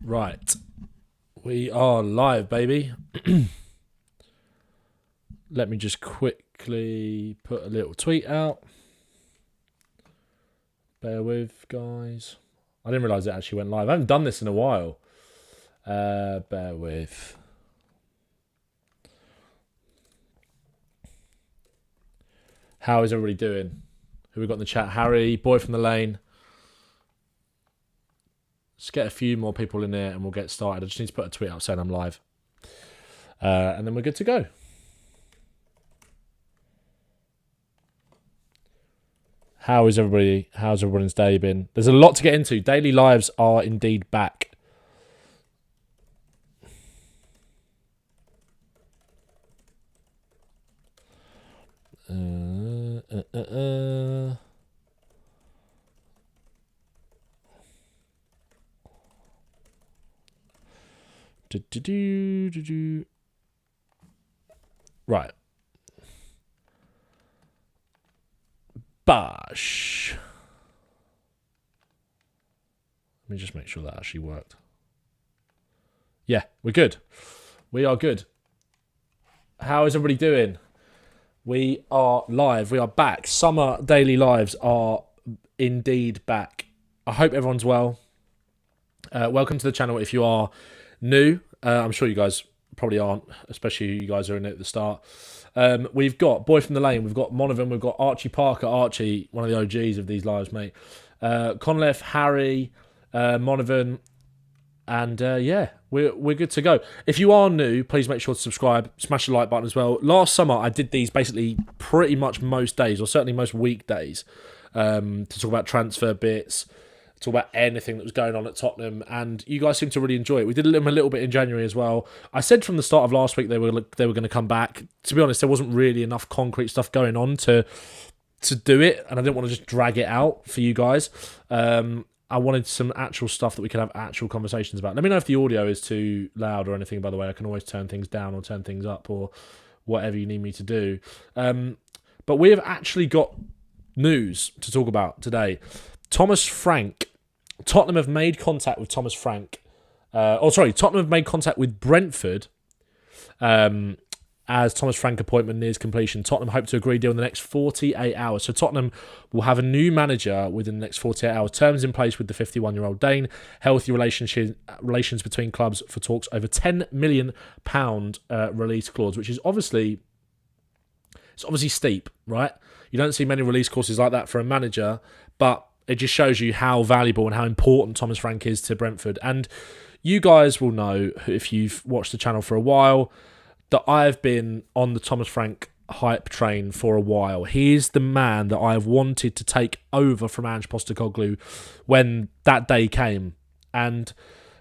Right. We are live, baby. Let me just quickly put a little tweet out. Bear with, guys. I didn't realise it actually went live. I haven't done this in a while. Bear with. How is everybody doing? Who we got in the chat? Harry, boy from the lane. Let's get a few more people in there and we'll get started. I just need to put a tweet out saying I'm live. And then we're good to go. How's everyone's day been? There's a lot to get into. Daily lives are indeed back. Right. Bash. Let me just make sure that actually worked. Yeah, we're good. We are good. How is everybody doing? We are live. We are back. Summer daily lives are indeed back. I hope everyone's well. Welcome to the channel if you are new. I'm sure you guys probably aren't, especially you guys are in it at the start. We've got Boy from the Lane, we've got Mbuemo, we've got Archie Parker, Archie, one of the OGs of these lives, mate. Conleth, Harry, Mbuemo, and yeah, we're good to go. If you are new, please make sure to subscribe, smash the like button as well. Last summer, I did these basically pretty much most days, or certainly most weekdays, to talk about transfer bits, talk about anything that was going on at Tottenham, and you guys seem to really enjoy it. We did them a little bit in January as well. I said from the start of last week they were going to come back. To be honest, there wasn't really enough concrete stuff going on to do it, and I didn't want to just drag it out for you guys. I wanted some actual stuff that we could have actual conversations about. Let me know if the audio is too loud or anything, by the way. I can always turn things down or turn things up or whatever you need me to do. But we have actually got news to talk about today. Thomas Frank. Tottenham have made contact with Thomas Frank. Tottenham have made contact with Brentford as Thomas Frank appointment nears completion. Tottenham hope to agree a deal in the next 48 hours. So Tottenham will have a new manager within the next 48 hours. Terms in place with the 51-year-old Dane. Healthy relations between clubs for talks over £10 million release clause, which is obviously steep, right? You don't see many release clauses like that for a manager, but it just shows you how valuable and how important Thomas Frank is to Brentford. And you guys will know, if you've watched the channel for a while, that I've been on the Thomas Frank hype train for a while. He is the man that I have wanted to take over from Ange Postecoglou when that day came. And,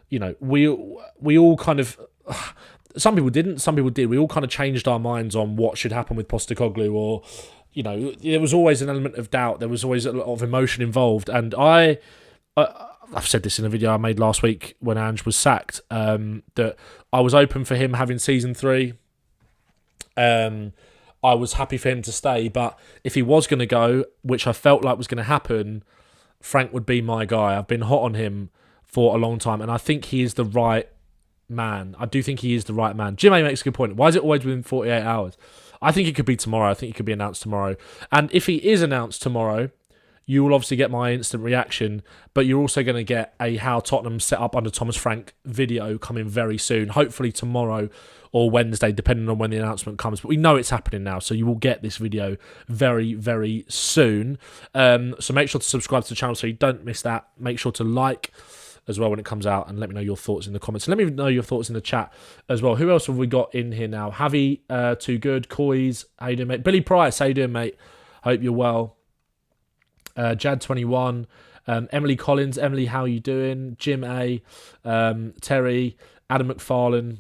you know, we all kind of... Some people didn't, some people did. We all kind of changed our minds on what should happen with Postecoglou, or... You know, there was always an element of doubt. There was always a lot of emotion involved. And I've said this in a video I made last week when Ange was sacked, that I was open for him having season 3. I was happy for him to stay. But if he was going to go, which I felt like was going to happen, Frank would be my guy. I've been hot on him for a long time. And I think he is the right man. I do think he is the right man. Jim A makes a good point. Why is it always within 48 hours? I think it could be tomorrow. I think it could be announced tomorrow. And if he is announced tomorrow, you will obviously get my instant reaction, but you're also going to get a How Tottenham Set Up Under Thomas Frank video coming very soon, hopefully tomorrow or Wednesday, depending on when the announcement comes. But we know it's happening now, so you will get this video very, very soon. So make sure to subscribe to the channel so you don't miss that. Make sure to like as well when it comes out, and let me know your thoughts in the comments. And let me know your thoughts in the chat as well. Who else have we got in here now? Javi, Too Good, Coys, how you doing, mate? Billy Price, how you doing, mate? Hope you're well. Jad21, Emily Collins, Emily, how you doing? Jim A, Terry, Adam McFarlane,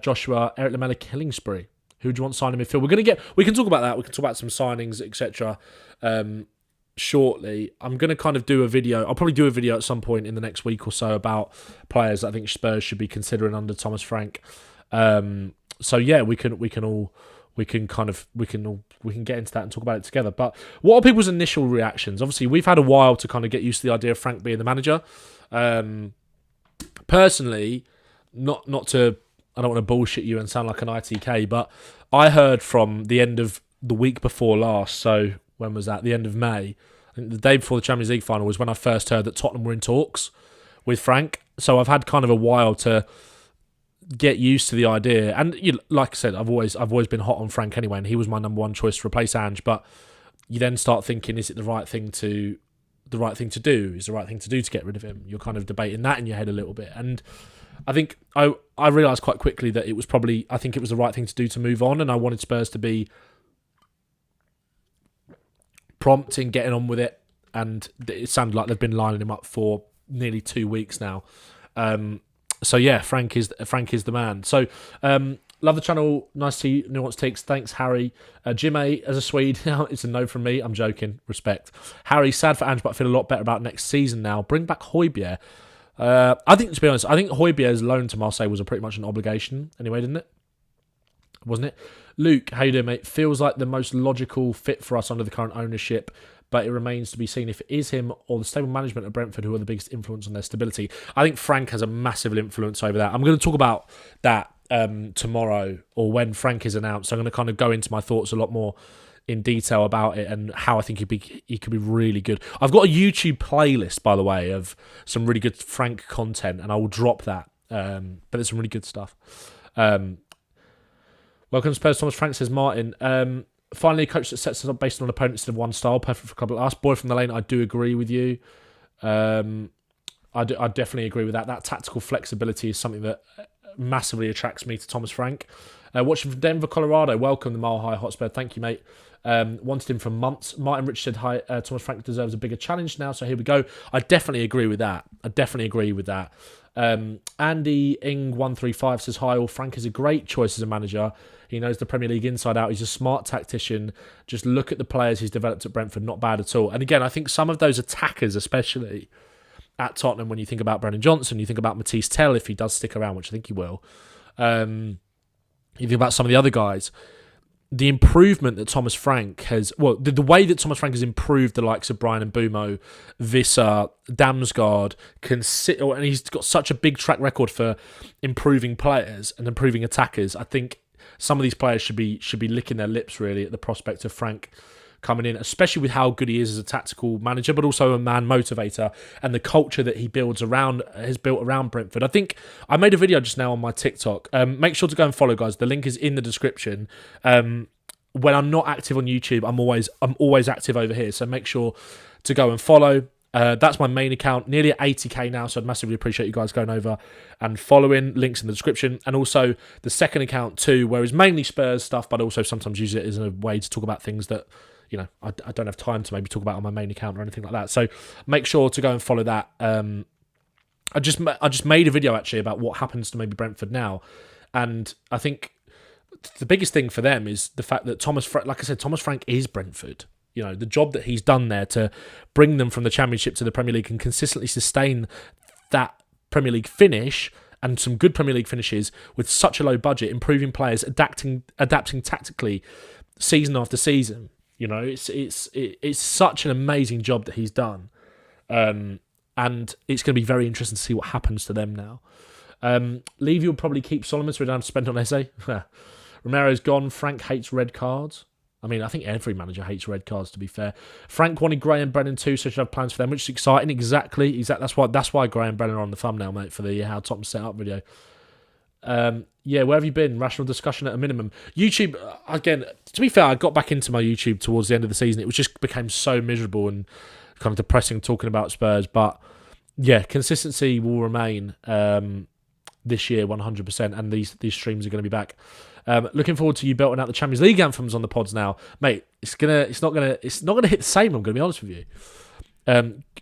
Joshua, Eric Lamella, Killing Spree. Who do you want signing midfield? We can talk about that. We can talk about some signings, etc. Shortly. I'm going to kind of do a video. I'll probably do a video at some point in the next week or so about players that I think Spurs should be considering under Thomas Frank. So yeah, we can get into that and talk about it together. But what are people's initial reactions? Obviously, we've had a while to kind of get used to the idea of Frank being the manager. personally, not to, I don't want to bullshit you and sound like an ITK, but I heard from the end of the week before last, so when was that? The end of May. I think the day before the Champions League final was when I first heard that Tottenham were in talks with Frank. So I've had kind of a while to get used to the idea. And like I said, I've always been hot on Frank anyway, and he was my number one choice to replace Ange. But you then start thinking, is it the right thing to do? Is the right thing to do to get rid of him? You're kind of debating that in your head a little bit. And I think I realised quite quickly that it was the right thing to do to move on, and I wanted Spurs to be prompt in getting on with it, and it sounded like they've been lining him up for nearly 2 weeks now. So yeah, Frank is the man. So love the channel. Nice to see nuanced takes. Thanks, Harry. Jim A, as a Swede, it's a no from me. I'm joking. Respect. Harry, sad for Ange, but I feel a lot better about next season now. Bring back Højbjerg. I think, to be honest, Højbjerg's loan to Marseille was pretty much an obligation anyway, didn't it? Wasn't it? Luke, how you doing, mate? Feels like the most logical fit for us under the current ownership, but it remains to be seen if it is him or the stable management of Brentford who are the biggest influence on their stability. I think Frank has a massive influence over that. I'm going to talk about that tomorrow, or when Frank is announced. I'm going to kind of go into my thoughts a lot more in detail about it and how I think he could be really good. I've got a YouTube playlist, by the way, of some really good Frank content, and I will drop that. But there's some really good stuff. Welcome to Spurs. Thomas Frank, says Martin. Finally, a coach that sets us up based on an opponent instead of one style. Perfect for a couple of us. Boy from the lane, I do agree with you. I definitely agree with that. That tactical flexibility is something that massively attracts me to Thomas Frank. Watching from Denver, Colorado. Welcome, the Mile High Hotspur. Thank you, mate. Wanted him for months. Martin Rich said, hi, Thomas Frank deserves a bigger challenge now, so here we go. I definitely agree with that. Andy Ing135 says, hi all. Frank is a great choice as a manager. He knows the Premier League inside out. He's a smart tactician. Just look at the players he's developed at Brentford. Not bad at all. And again, I think some of those attackers, especially at Tottenham, when you think about Brennan Johnson, you think about Matisse Tell, if he does stick around, which I think he will. You think about some of the other guys. The improvement that Thomas Frank has... Well, the way that Thomas Frank has improved the likes of Bryan Mbeumo, Visser, Damsgaard, and he's got such a big track record for improving players and improving attackers. I think some of these players should be licking their lips, really, at the prospect of Frank coming in, especially with how good he is as a tactical manager, but also a man motivator, and the culture that he has built around Brentford. I think I made a video just now on my TikTok. Make sure to go and follow, guys. The link is in the description. When I'm not active on YouTube, I'm always active over here. So make sure to go and follow. That's my main account, nearly at 80k now, so I'd massively appreciate you guys going over and following. Links in the description. And also the second account too, where it's mainly Spurs stuff, but also sometimes use it as a way to talk about things that, you know, I don't have time to maybe talk about on my main account or anything like that. So make sure to go and follow that. I just made a video actually about what happens to maybe Brentford now, and I think the biggest thing for them is the fact that Thomas Frank is Brentford. You know, the job that he's done there to bring them from the Championship to the Premier League and consistently sustain that Premier League finish and some good Premier League finishes with such a low budget, improving players, adapting tactically season after season. You know, it's such an amazing job that he's done, and it's going to be very interesting to see what happens to them now. Levy will probably keep Solomon, so we don't have to spend on Eze. Romero's gone. Frank hates red cards. I mean, I think every manager hates red cards, to be fair. Frank wanted Graham Brennan too, so should have plans for them, which is exciting. Exactly. That's why Graham Brennan are on the thumbnail, mate, for the how Tottenham set up video. Yeah, where have you been? Rational discussion at a minimum. YouTube, again, to be fair, I got back into my YouTube towards the end of the season. It just became so miserable and kind of depressing talking about Spurs. But yeah, consistency will remain this year 100%, and these streams are going to be back. Looking forward to you belting out the Champions League anthems on the pods now, mate. It's not gonna hit the same. I'm gonna be honest with you.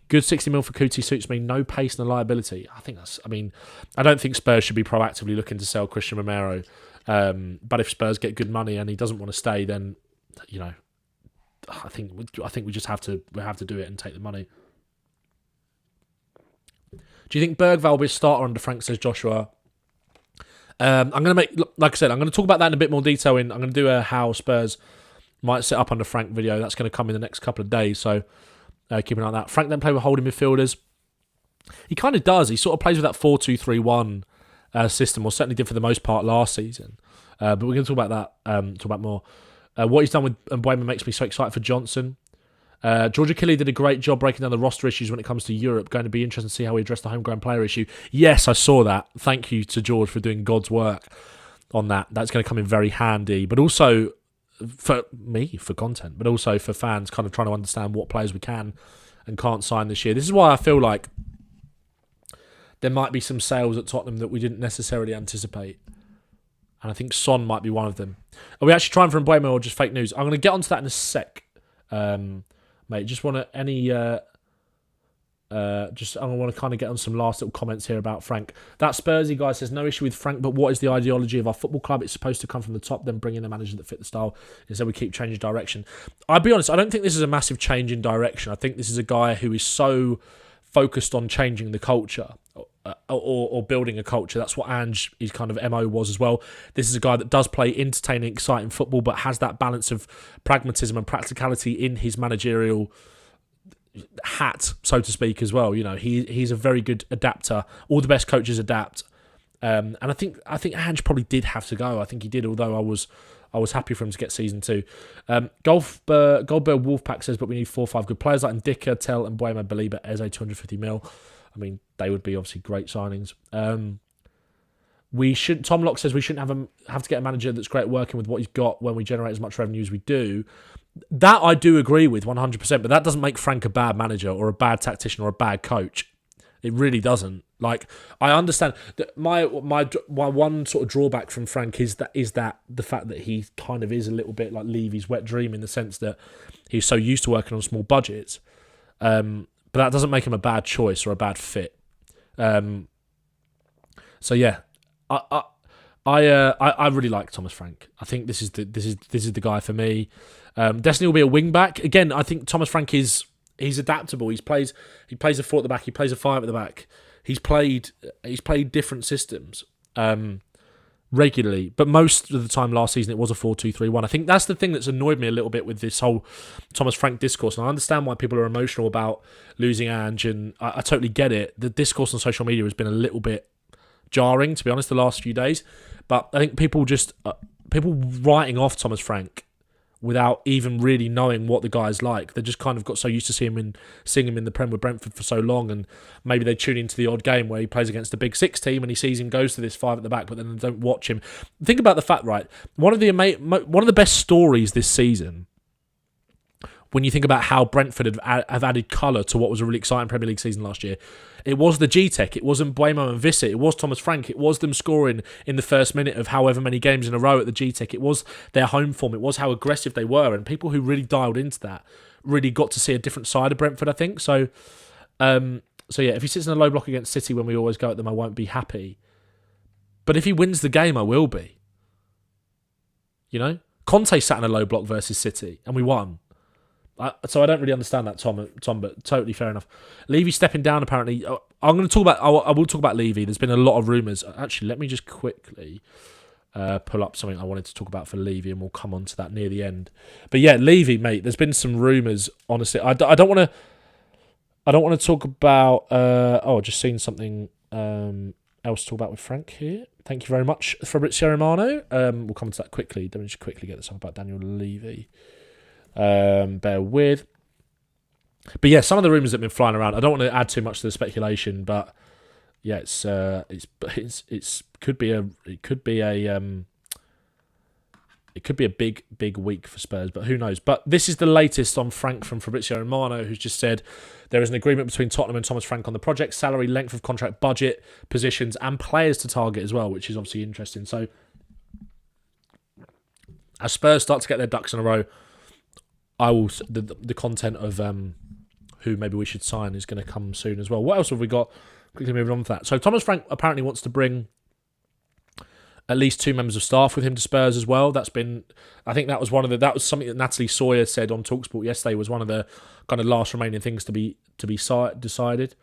Good 60 mil for Kuti suits me. No pace and liability. I don't think Spurs should be proactively looking to sell Christian Romero. But if Spurs get good money and he doesn't want to stay, then you know, I think we just have to do it and take the money. Do you think Bergvall will be a starter under Frank? Says Joshua. I'm going to like I said, I'm going to talk about that in a bit more detail. I'm going to do a how Spurs might set up under Frank video. That's going to come in the next couple of days. So keep an eye on that. Frank then play with holding midfielders. He kind of does. He sort of plays with that 4-2-3-1 system, or certainly did for the most part last season. But we're going to talk about that, talk about more. What he's done with Mbuemo makes me so excited for Johnson. Georgia Kelly did a great job breaking down the roster issues when it comes to Europe. Going to be interesting to see how he addressed the homegrown player issue. Yes, I saw that. Thank you to George for doing God's work on that. That's going to come in very handy. But also for me, for content, but also for fans kind of trying to understand what players we can and can't sign this year. This is why I feel like there might be some sales at Tottenham that we didn't necessarily anticipate. And I think Son might be one of them. Are we actually trying for Mbuemo or just fake news? I'm going to get onto that in a sec. Mate, just want to I want to kind of get on some last little comments here about Frank. That Spursy guy says, no issue with Frank, but what is the ideology of our football club? It's supposed to come from the top, then bring in a manager that fit the style. Instead, we keep changing direction. I'll be honest, I don't think this is a massive change in direction. I think this is a guy who is so focused on changing the culture or building a culture. That's what Ange, his kind of MO was as well. This is a guy that does play entertaining, exciting football, but has that balance of pragmatism and practicality in his managerial hat, so to speak, as well. You know, he's a very good adapter. All the best coaches adapt, and I think Ange probably did have to go. I think he did, although I was happy for him to get season 2. Goldberg Wolfpack says, but we need 4 or 5 good players like Ndicka, Tell, and Mbuemo, Belieber, Eze, 250 mil. I mean, they would be obviously great signings. Tom Locke says we shouldn't have to get a manager that's great at working with what he's got when we generate as much revenue as we do. That I do agree with 100%, but that doesn't make Frank a bad manager or a bad tactician or a bad coach. It really doesn't. Like, I understand that my one sort of drawback from Frank is that the fact that he kind of is a little bit like Levy's wet dream, in the sense that he's so used to working on small budgets. But that doesn't make him a bad choice or a bad fit. So yeah, I really like Thomas Frank. I think this is the guy for me. Destiny will be a wing back again. I think Thomas Frank he's adaptable. He plays a 4 at the back. He plays a 5 at the back. He's played different systems regularly, but most of the time last season it was a 4-2-3-1. I think that's the thing that's annoyed me a little bit with this whole Thomas Frank discourse, and I understand why people are emotional about losing Ange, and I totally get it. The discourse on social media has been a little bit jarring, to be honest, the last few days, but I think people writing off Thomas Frank without even really knowing what the guy's like. They just kind of got so used to seeing him in the Prem with Brentford for so long, and maybe they tune into the odd game where he plays against a big 6 team and he sees him goes to this 5 at the back, but then they don't watch him. Think about the fact, right? One of the best stories this season, when you think about how Brentford have added colour to what was a really exciting Premier League season last year, it was the G-Tech, it wasn't Mbuemo and Visit, it was Thomas Frank, it was them scoring in the first minute of however many games in a row at the G-Tech, it was their home form, it was how aggressive they were, and people who really dialed into that really got to see a different side of Brentford, I think. So yeah, if he sits in a low block against City when we always go at them, I won't be happy. But if he wins the game, I will be. You know? Conte sat in a low block versus City, and we won. So I don't really understand that, Tom, but totally fair enough. Levy stepping down, apparently. I will talk about Levy. There's been a lot of rumours. Actually, let me just quickly pull up something I wanted to talk about for Levy, and we'll come on to that near the end. But yeah, Levy, mate, there's been some rumours, honestly. I don't want to talk about... just seen something else to talk about with Frank here. Thank you very much, Fabrizio Romano. We'll come to that quickly. Let me just quickly get this up about Daniel Levy. Bear with. But yeah, some of the rumours that have been flying around, I don't want to add too much to the speculation, but yeah, it could be a big week for Spurs, but who knows. But this is the latest on Frank from Fabrizio Romano, who's just said there is an agreement between Tottenham and Thomas Frank on the project, salary, length of contract, budget, positions, and players to target as well, which is obviously interesting. So as Spurs start to get their ducks in a row, the content of who maybe we should sign is going to come soon as well. What else have we got? Quickly moving on for that. So Thomas Frank apparently wants to bring at least 2 members of staff with him to Spurs as well. I think that was something that Natalie Sawyer said on TalkSport yesterday, was one of the kind of last remaining things to be decided.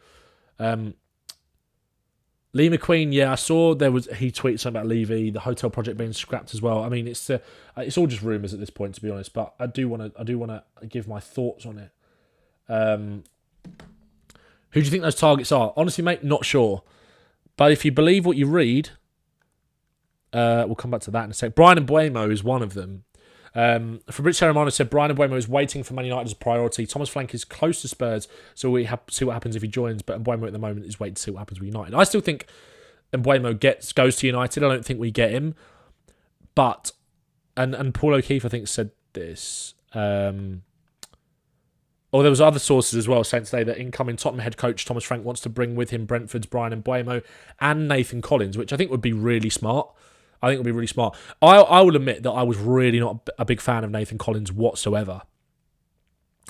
Lee McQueen, yeah, I saw he tweeted something about Levy, the hotel project being scrapped as well. I mean, it's all just rumours at this point, to be honest. But I do want to give my thoughts on it. Who do you think those targets are? Honestly, mate, not sure. But if you believe what you read, we'll come back to that in a sec. Bryan Mbeumo is one of them. Fabrizio Romano said Bryan Mbeumo is waiting for Man United as a priority. Thomas Frank is close to Spurs, so we see what happens if he joins. But Mbuemo at the moment is waiting to see what happens with United. I still think Mbuemo goes to United. I don't think we get him. But, and Paul O'Keefe, I think, said this. There was other sources as well saying today that incoming Tottenham head coach Thomas Frank wants to bring with him Brentford's Bryan Mbeumo and Nathan Collins, which I think would be really smart. I think it would be really smart. I will admit that I was really not a big fan of Nathan Collins whatsoever.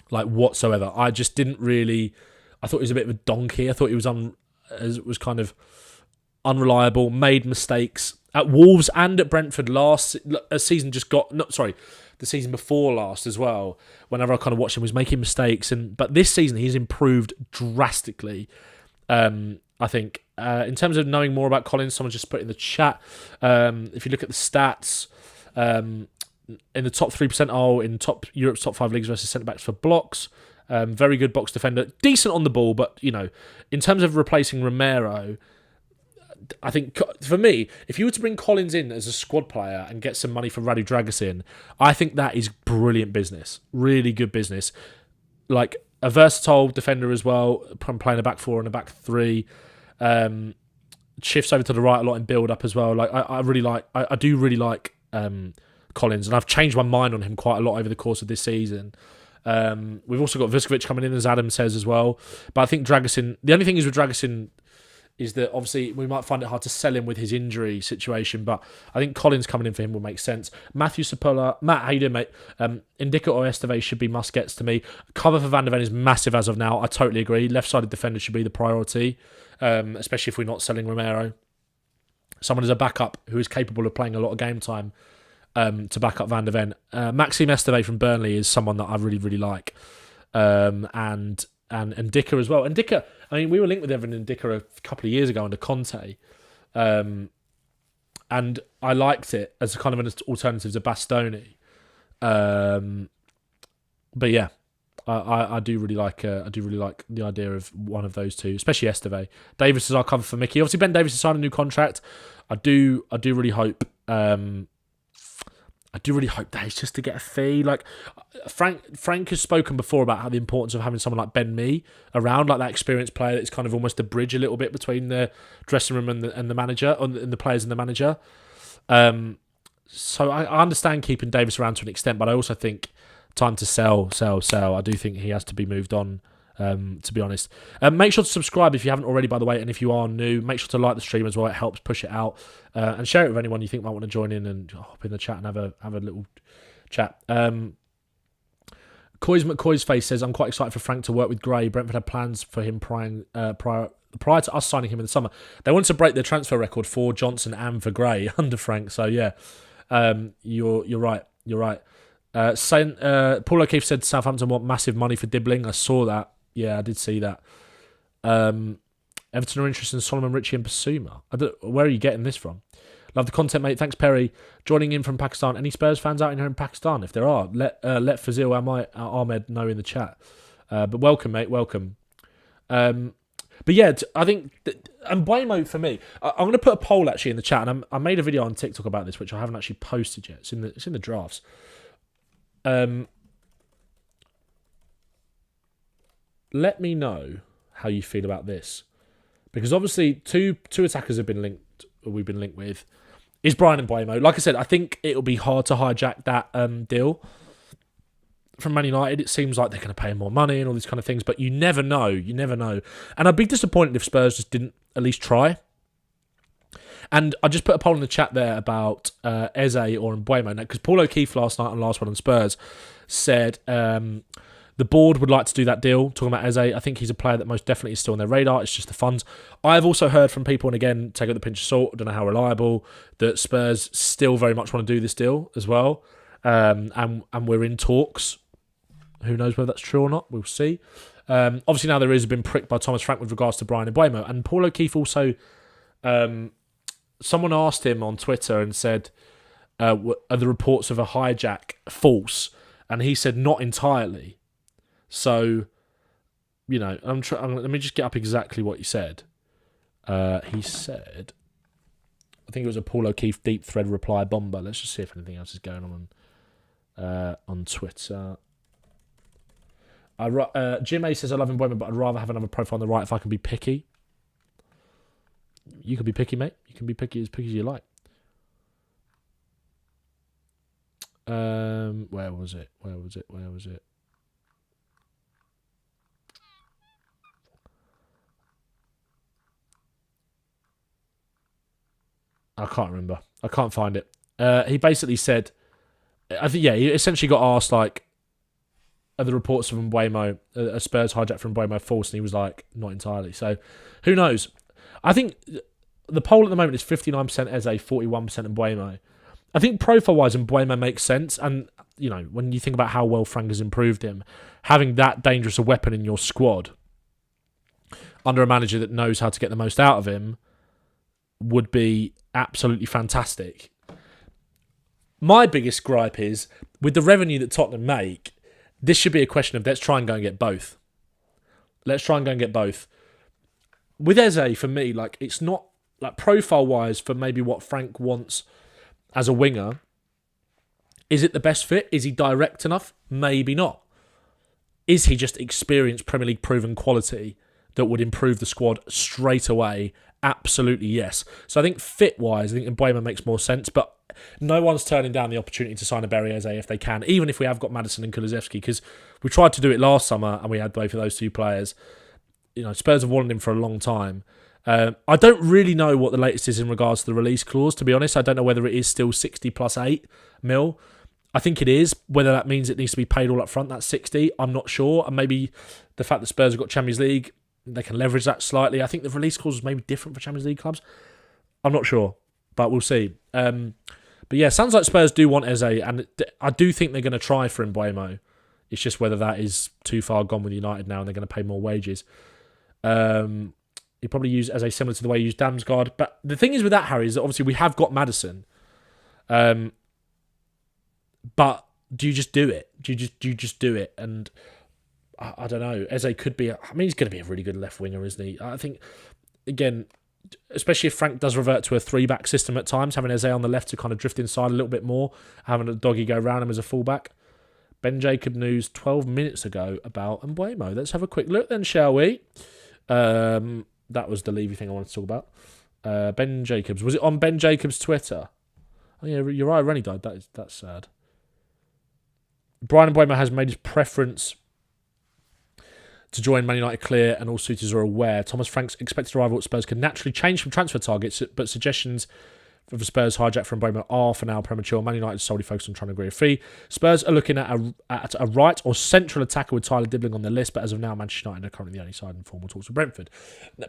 Like, whatsoever. I just didn't really... I thought he was a bit of a donkey. I thought he was kind of unreliable, made mistakes. At Wolves and at Brentford last season the season before last as well, whenever I kind of watched him, was making mistakes. But this season, he's improved drastically. I think in terms of knowing more about Collins, someone just put in the chat. If you look at the stats, in the top 3 percentile in Europe's top 5 leagues versus centre backs for blocks, very good box defender, decent on the ball, but in terms of replacing Romero, I think for me, if you were to bring Collins in as a squad player and get some money from Radu Dragusin, I think that is brilliant business, really good business. Like a versatile defender as well, playing a back 4 and a back 3. Shifts over to the right a lot in build up as well. Like I do really like Collins, and I've changed my mind on him quite a lot over the course of this season. We've also got Vuskovic coming in, as Adam says as well. But I think Dragusin, the only thing is with Dragusin is that obviously we might find it hard to sell him with his injury situation, but I think Collins coming in for him will make sense. Matthew Sapola, Matt, how you doing, mate? Indica or Esteve should be must-gets to me. Cover for Van der Ven is massive as of now. I totally agree. Left-sided defender should be the priority, especially if we're not selling Romero. Someone as a backup who is capable of playing a lot of game time to back up Van der Ven. Maxime Esteve from Burnley is someone that I really, really like. And Dicker as well. And Dicker, I mean, we were linked with Evan and Dicker a couple of years ago under Conte. And I liked it as a kind of an alternative to Bastoni. But yeah, I do really like the idea of one of those two, especially Esteve. Davis is our cover for Mickey. Obviously, Ben Davis has signed a new contract. I do really hope that it's just to get a fee. Like Frank has spoken before about how the importance of having someone like Ben Mee around, like that experienced player that's kind of almost a bridge a little bit between the dressing room and the manager, and the players and the manager. So I understand keeping Davis around to an extent, but I also think time to sell. I do think he has to be moved on. To be honest, make sure to subscribe if you haven't already, by the way, and if you are new, make sure to like the stream as well. It helps push it out, and share it with anyone you think might want to join in and hop in the chat and have a little chat. Coys McCoy's face says, I'm quite excited for Frank to work with Gray. Brentford had plans for him prior to us signing him in the summer. They wanted to break their transfer record for Johnson and for Gray under Frank. So yeah, you're right. Paul O'Keefe said Southampton want massive money for Dibbling. I saw that. Yeah, I did see that. Everton are interested in Solomon, Richie and Basuma. Where are you getting this from? Love the content, mate. Thanks, Perry. Joining in from Pakistan. Any Spurs fans out in here in Pakistan? If there are, let Fazil Ahmed know in the chat. But welcome, mate. Welcome. But yeah, I think... Mbuemo, for me... I'm going to put a poll, actually, in the chat. And I made a video on TikTok about this, which I haven't actually posted yet. It's in the drafts. Let me know how you feel about this, because obviously two attackers we've been linked with is Bryan Mbeumo. Like I said, I think it'll be hard to hijack that deal from Man United. It seems like they're going to pay him more money and all these kind of things, but you never know. And I'd be disappointed if Spurs just didn't at least try. And I just put a poll in the chat there about Eze or Mbuemo, because Paul O'Keefe last night on Last One on Spurs said the board would like to do that deal, talking about Eze. I think he's a player that most definitely is still on their radar. It's just the funds. I've also heard from people, and again, take it with a pinch of salt, I don't know how reliable, that Spurs still very much want to do this deal as well. And we're in talks. Who knows whether that's true or not? We'll see. Obviously, now there is been pricked by Thomas Frank with regards to Bryan Mbeumo. And Paul O'Keefe also... someone asked him on Twitter and said, are the reports of a hijack false? And he said, not entirely. So you know, let me just get up exactly what he said. He said, I think it was a Paul O'Keefe deep thread reply bomber. Let's just see if anything else is going on Twitter. Jim A says, I love Mbuemo, but I'd rather have another profile on the right if I can be picky. You can be picky, mate. You can be picky as you like. Where was it? I can't remember. I can't find it. He basically said, I think, he essentially got asked, like, are the reports of Mbuemo, a Spurs hijack from Mbuemo, false? And he was like, not entirely. So, who knows? I think the poll at the moment is 59% Eze, 41% Mbuemo. I think profile-wise, Mbuemo makes sense. And, you know, when you think about how well Frank has improved him, having that dangerous a weapon in your squad under a manager that knows how to get the most out of him would be absolutely fantastic. My biggest gripe is, with the revenue that Tottenham make, this should be a question of let's try and go and get both. With Eze, for me, like, it's not, like, profile-wise for maybe what Frank wants as a winger. Is it the best fit? Is he direct enough? Maybe not. Is he just experienced Premier League proven quality that would improve the squad straight away? Absolutely yes. So I think fit-wise, I think Mbuemo makes more sense, but no one's turning down the opportunity to sign Ebere Eze if they can, even if we have got Maddison and Kulusevski, because we tried to do it last summer and we had both of those two players. You know, Spurs have wanted him for a long time. I don't really know what the latest is in regards to the release clause, to be honest. I don't know whether it is still 60 plus 8 mil. I think it is. Whether that means it needs to be paid all up front, that's 60, I'm not sure. And maybe the fact that Spurs have got Champions League, they can leverage that slightly. I think the release clause is maybe different for Champions League clubs. I'm not sure, but we'll see. But yeah, sounds like Spurs do want Eze, and I do think they're going to try for Mbuemo. It's just whether that is too far gone with United now and they're going to pay more wages. You probably use Eze similar to the way you use Damsgaard. But the thing is with that, Harry, is that obviously we have got Maddison. But do you just do it? Do you just do it? And I don't know. Eze could be... he's going to be a really good left winger, isn't he? I think, again, especially if Frank does revert to a 3-back system at times, having Eze on the left to kind of drift inside a little bit more, having a doggy go around him as a fullback. Ben Jacob news 12 minutes ago about Mbuemo. Let's have a quick look then, shall we? That was the Levy thing I wanted to talk about. Ben Jacobs. Was it on Ben Jacobs' Twitter? Oh yeah, Uriah Rennie died. That's sad. Bryan Mbeumo has made his preference to join Man United clear, and all suitors are aware. Thomas Frank's expected arrival at Spurs could naturally change from transfer targets, but suggestions for the Spurs hijack from Bowman are for now premature. Man United is solely focused on trying to agree a fee. Spurs are looking at a right or central attacker with Tyler Dibbling on their list, but as of now, Manchester United are currently the only side in formal talks with Brentford.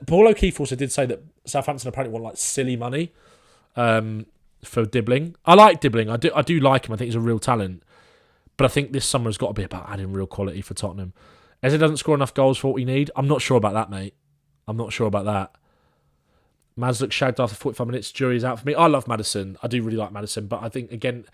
Paul O'Keefe also did say that Southampton apparently want like silly money for Dibbling. I like Dibbling. I do like him. I think he's a real talent. But I think this summer has got to be about adding real quality for Tottenham. As it doesn't score enough goals for what we need, I'm not sure about that, mate. I'm not sure about that. Maz looks shagged after 45 minutes. Jury's out for me. I love Maddison. I do really like Maddison. But I think, again,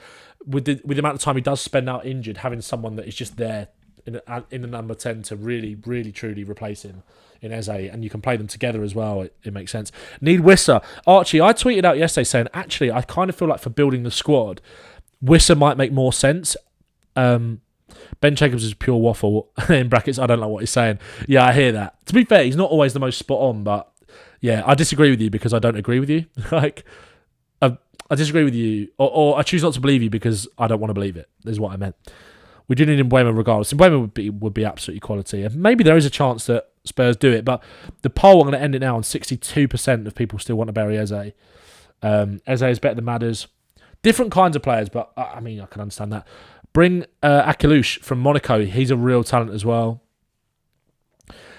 with the amount of time he does spend out injured, having someone that is just there in the number 10 to really, really, truly replace him in Eze, and you can play them together as well, it makes sense. Need Wissa. Archie, I tweeted out yesterday saying, actually, I kind of feel like for building the squad, Wissa might make more sense. Ben Jacobs is pure waffle. In brackets, I don't know what he's saying. Yeah, I hear that. To be fair, he's not always the most spot on, but yeah, I disagree with you because I don't agree with you. Like, I disagree with you, or I choose not to believe you because I don't want to believe it, is what I meant. We do need Mbuemo regardless. Mbuemo would be absolutely quality. And maybe there is a chance that Spurs do it, but the poll, I'm going to end it now on 62% of people still want to bury Eze. Eze is better than Madders. Different kinds of players, but I mean, I can understand that. Bring Akilush from Monaco. He's a real talent as well.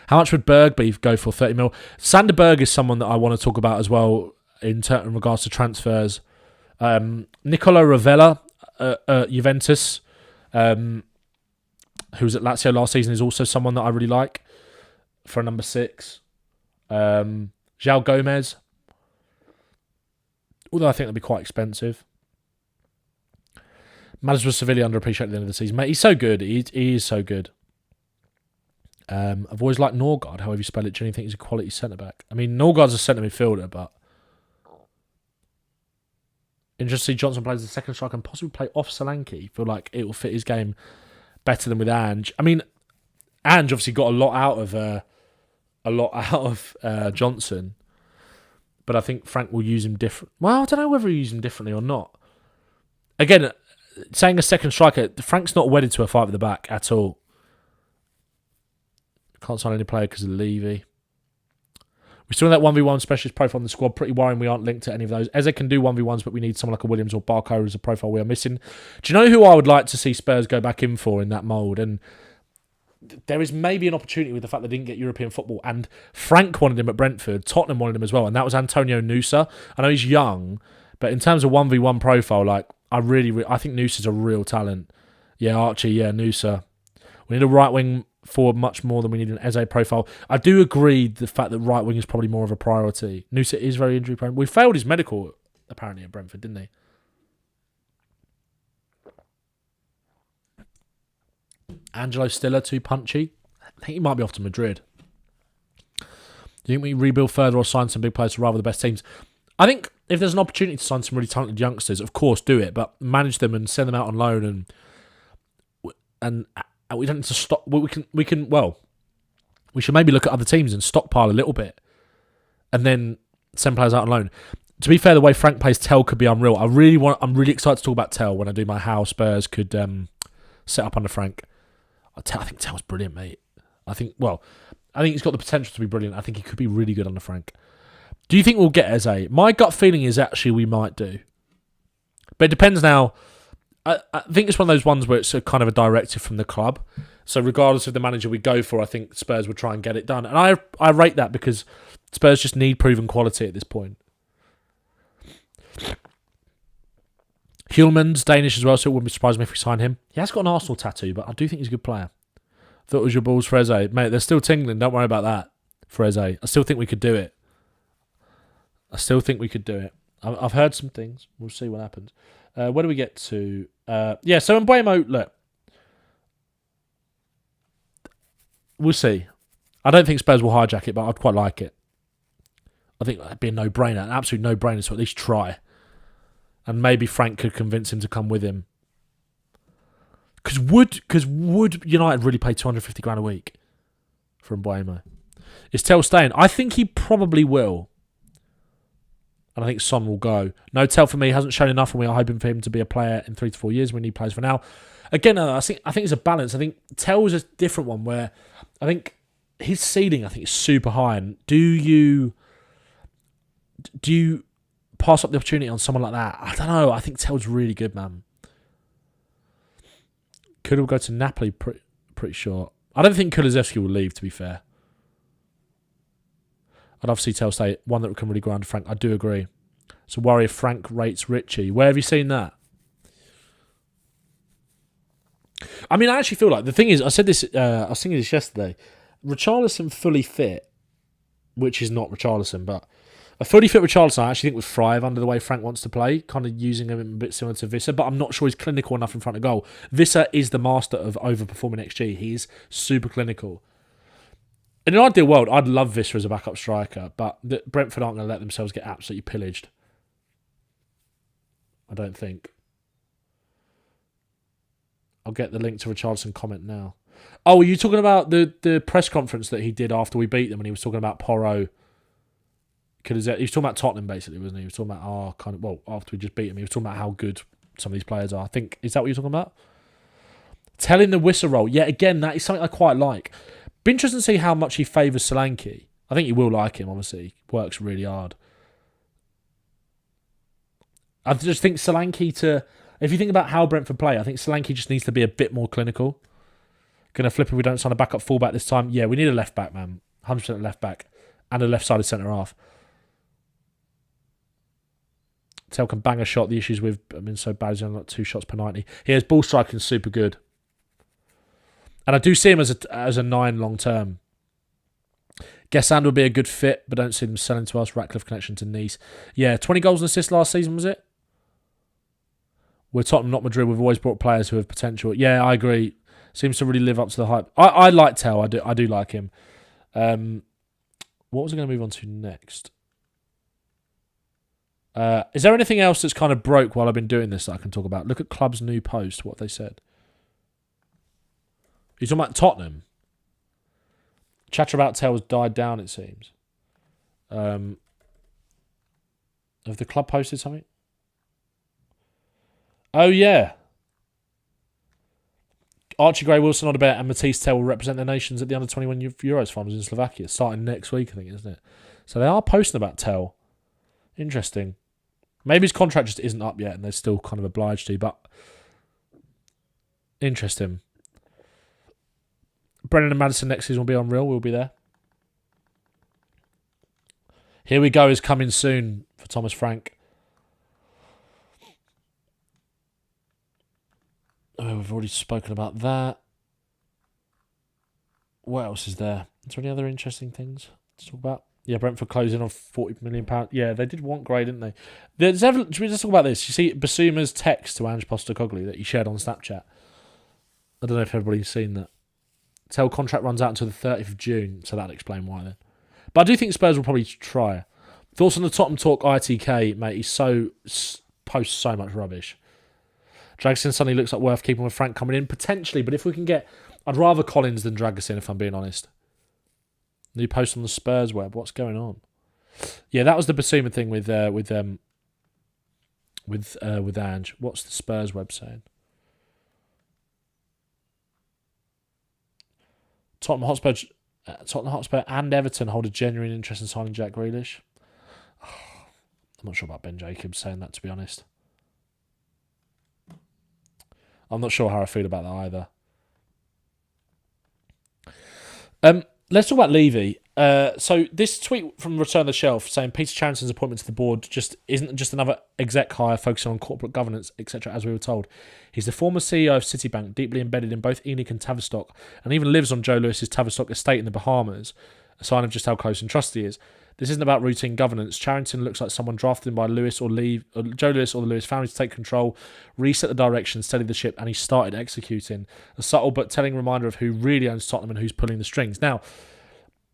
How much would Berg go for? 30 mil. Sander Berg is someone that I want to talk about as well in regards to transfers. Nicolo Ravella, Juventus, who was at Lazio last season, is also someone that I really like for a number 6. João Gomez, although I think that'd be quite expensive. Matters with Sevilla underappreciated at the end of the season. Mate, he's so good. He is so good. I've always liked Norgard, however you spell it. Do you think he's a quality centre-back? I mean, Norgard's a centre midfielder, but... Interesting to see Johnson plays the second striker and possibly play off Solanke. Feel like it will fit his game better than with Ange. I mean, Ange obviously got a lot out of Johnson, but I think Frank will use him different. Well, I don't know whether he use him differently or not. Again, saying a second striker, Frank's not wedded to a fight at the back at all. Can't sign any player because of Levy. We still have that 1v1 specialist profile on the squad. Pretty worrying we aren't linked to any of those. Eze can do 1v1s, but we need someone like a Williams or Barco as a profile we are missing. Do you know who I would like to see Spurs go back in for in that mould? And there is maybe an opportunity with the fact they didn't get European football. And Frank wanted him at Brentford. Tottenham wanted him as well. And that was Antonio Nusa. I know he's young, but in terms of 1v1 profile, like I think Nusa's a real talent. Yeah, Archie, yeah, Nusa. We need a right wing forward much more than we need an Eze profile. I do agree the fact that right wing is probably more of a priority. Nusa is very injury prone. We failed his medical apparently at Brentford, didn't he? Angelo Stiller too punchy. I think he might be off to Madrid. Do you think we rebuild further or sign some big players to rival the best teams? I think if there's an opportunity to sign some really talented youngsters, of course do it, but manage them and send them out on loan and we don't need to stop. We should maybe look at other teams and stockpile a little bit, and then send players out on loan. To be fair, the way Frank plays Tell could be unreal. I'm really excited to talk about Tell when I do my how Spurs could set up under Frank. I think Tell's brilliant, mate. I think he's got the potential to be brilliant. I think he could be really good under Frank. Do you think we'll get Eze? My gut feeling is actually we might do, but it depends now. I think it's one of those ones where it's a kind of a directive from the club. So regardless of the manager we go for, I think Spurs would try and get it done. And I rate that because Spurs just need proven quality at this point. Hulman's Danish as well, so it wouldn't surprise me if we sign him. He has got an Arsenal tattoo, but I do think he's a good player. Thought it was your balls for Eze. Mate, they're still tingling. Don't worry about that for Eze. I still think we could do it. I've heard some things. We'll see what happens. Where do we get to? So Mbuemo, look. We'll see. I don't think Spurs will hijack it, but I'd quite like it. I think that'd be a no-brainer, an absolute no-brainer to at least try. And maybe Frank could convince him to come with him. Because would United really pay 250 grand a week for Mbuemo? Is Tell staying? I think he probably will. And I think Son will go. No Tell for me hasn't shown enough, and we are hoping for him to be a player in 3 to 4 years. We need players for now. Again, I think it's a balance. I think Tell's a different one where I think his ceiling is super high. And do you pass up the opportunity on someone like that? I don't know. I think Tell's really good, man. Could will go to Napoli, pretty sure. I don't think Kulusevski will leave, to be fair. I'd obviously Tell stay, one that can really go under Frank. I do agree. So worry if Frank rates Richie. Where have you seen that? I mean, I actually feel like the thing is, I said this. I was thinking this yesterday. Richarlison fully fit, which is not Richarlison, but a fully fit Richarlison I actually think would thrive under the way Frank wants to play, kind of using him a bit similar to Visser, but I'm not sure he's clinical enough in front of goal. Visser is the master of overperforming XG. He's super clinical. In an ideal world, I'd love Visser as a backup striker, but Brentford aren't going to let themselves get absolutely pillaged. I don't think. I'll get the link to Richarlison comment now. Oh, are you talking about the press conference that he did after we beat them, and he was talking about Porro? He was talking about Tottenham, basically, wasn't he? He was talking about, after we just beat him, he was talking about how good some of these players are. I think, is that what you're talking about? Telling the whistle roll. Yeah, again, that is something I quite like. Be interesting to see how much he favours Solanke. I think he will like him, obviously. He works really hard. I just think Solanke if you think about how Brentford play, I think Solanke just needs to be a bit more clinical. Going to flip if we don't sign a backup fullback this time. Yeah, we need a left back, man. 100% left back. And a left-sided centre-half. Tell can bang a shot. The issues with him been so bad, he's only got 2 shots per 90. His ball striking is super good. And I do see him as a 9 long term. Guessand would be a good fit, but don't see them selling to us. Ratcliffe connection to Nice. Yeah, 20 goals and assists last season, was it? We're Tottenham, not Madrid. We've always brought players who have potential. Yeah, I agree. Seems to really live up to the hype. I like Tell. I do like him. What was I going to move on to next? Is there anything else that's kind of broke while I've been doing this that I can talk about? Look at Club's new post, what they said. He's talking about Tottenham. Chatter about Tell has died down, it seems. Have the club posted something? Oh, yeah. Archie Gray-Wilson on about and Matisse Tell will represent their nations at the Under-21 Euros finals in Slovakia, starting next week, I think, isn't it? So they are posting about Tell. Interesting. Maybe his contract just isn't up yet and they're still kind of obliged to, but interesting. Brennan and Maddison next season will be unreal. We'll be there. Here We Go is coming soon for Thomas Frank. Oh, we've already spoken about that. What else is there? Is there any other interesting things to talk about? Yeah, Brentford closing on £40 million. Yeah, they did want Gray, didn't they? Should we just talk about this? You see Basuma's text to Ange Postecoglou that he shared on Snapchat. I don't know if everybody's seen that. Tell contract runs out until the 30th of June, so that'll explain why then. But I do think Spurs will probably try. Thoughts on the Tottenham talk ITK, mate? He posts so much rubbish. Dragosin suddenly looks like worth keeping with Frank coming in. Potentially, but if we can get... I'd rather Collins than Dragosin, if I'm being honest. New post on the Spurs web. What's going on? Yeah, that was the Basuma thing with Ange. What's the Spurs web saying? Tottenham Hotspur and Everton hold a genuine interest in signing Jack Grealish. I'm not sure about Ben Jacobs saying that, to be honest. I'm not sure how I feel about that either. Let's talk about Levy. So this tweet from Return the Shelf saying Peter Charrington's appointment to the board just isn't just another exec hire focusing on corporate governance, etc., as we were told. He's the former CEO of Citibank, deeply embedded in both ENIC and Tavistock, and even lives on Joe Lewis's Tavistock estate in the Bahamas, a sign of just how close and trusted he is. This isn't about routine governance. Charrington looks like someone drafted by Joe Lewis or the Lewis family to take control, reset the direction, steady the ship, and he started executing. A subtle but telling reminder of who really owns Tottenham and who's pulling the strings. Now,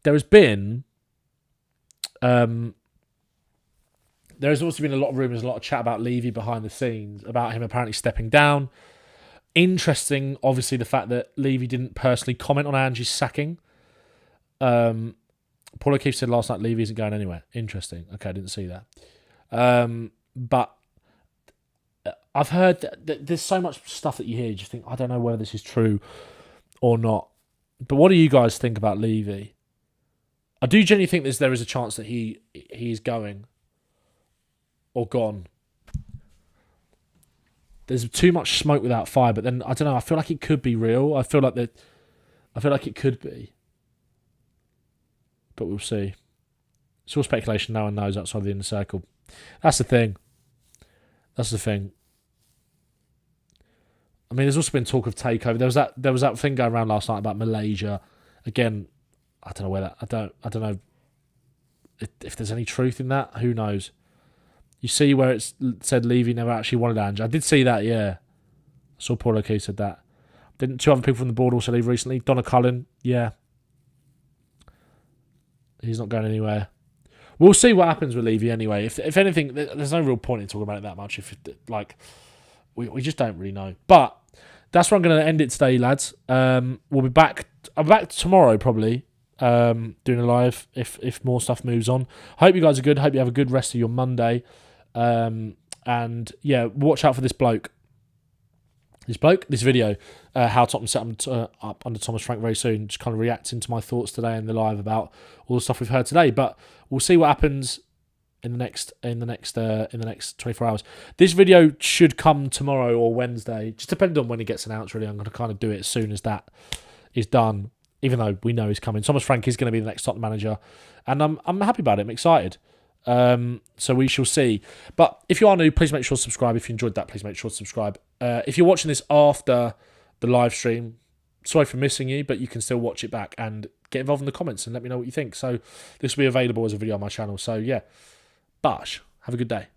there has been... there has also been a lot of rumours, a lot of chat about Levy behind the scenes, about him apparently stepping down. Interesting, obviously, the fact that Levy didn't personally comment on Ange's sacking. Paul O'Keefe said last night Levy isn't going anywhere. Interesting. Okay, I didn't see that. But I've heard that there's so much stuff that you hear, you just think, I don't know whether this is true or not. But what do you guys think about Levy? I do genuinely think there is a chance that he's going or gone. There's too much smoke without fire, but then I don't know. I feel like it could be real. I feel like it could be. But we'll see. It's all speculation. No one knows outside the inner circle. That's the thing. I mean, there's also been talk of takeover. There was that thing going around last night about Malaysia. Again, I don't know where that. I don't know if there's any truth in that. Who knows? You see where it said Levy never actually wanted Ange. I did see that. Yeah, I saw Paul O'Keefe said that. Didn't two other people from the board also leave recently? Donna Cullen. Yeah. He's not going anywhere. We'll see what happens with Levy anyway. If anything, there's no real point in talking about it that much. We just don't really know. But that's where I'm going to end it today, lads. We'll be back. I'm back tomorrow probably, doing a live if more stuff moves on. Hope you guys are good. Hope you have a good rest of your Monday. And yeah, watch out for this bloke. This video, how Tottenham set up under Thomas Frank very soon. Just kind of reacting to my thoughts today in the live about all the stuff we've heard today. But we'll see what happens in the next 24 hours. This video should come tomorrow or Wednesday, just depending on when it gets announced. Really, I'm going to kind of do it as soon as that is done. Even though we know he's coming, Thomas Frank is going to be the next Tottenham manager, and I'm happy about it. I'm excited. So we shall see. But if you are new, please make sure to subscribe. If you enjoyed that, please make sure to subscribe. If you're watching this after the live stream, sorry for missing you, but you can still watch it back and get involved in the comments and let me know what you think. So this will be available as a video on my channel. So yeah, Bash, have a good day.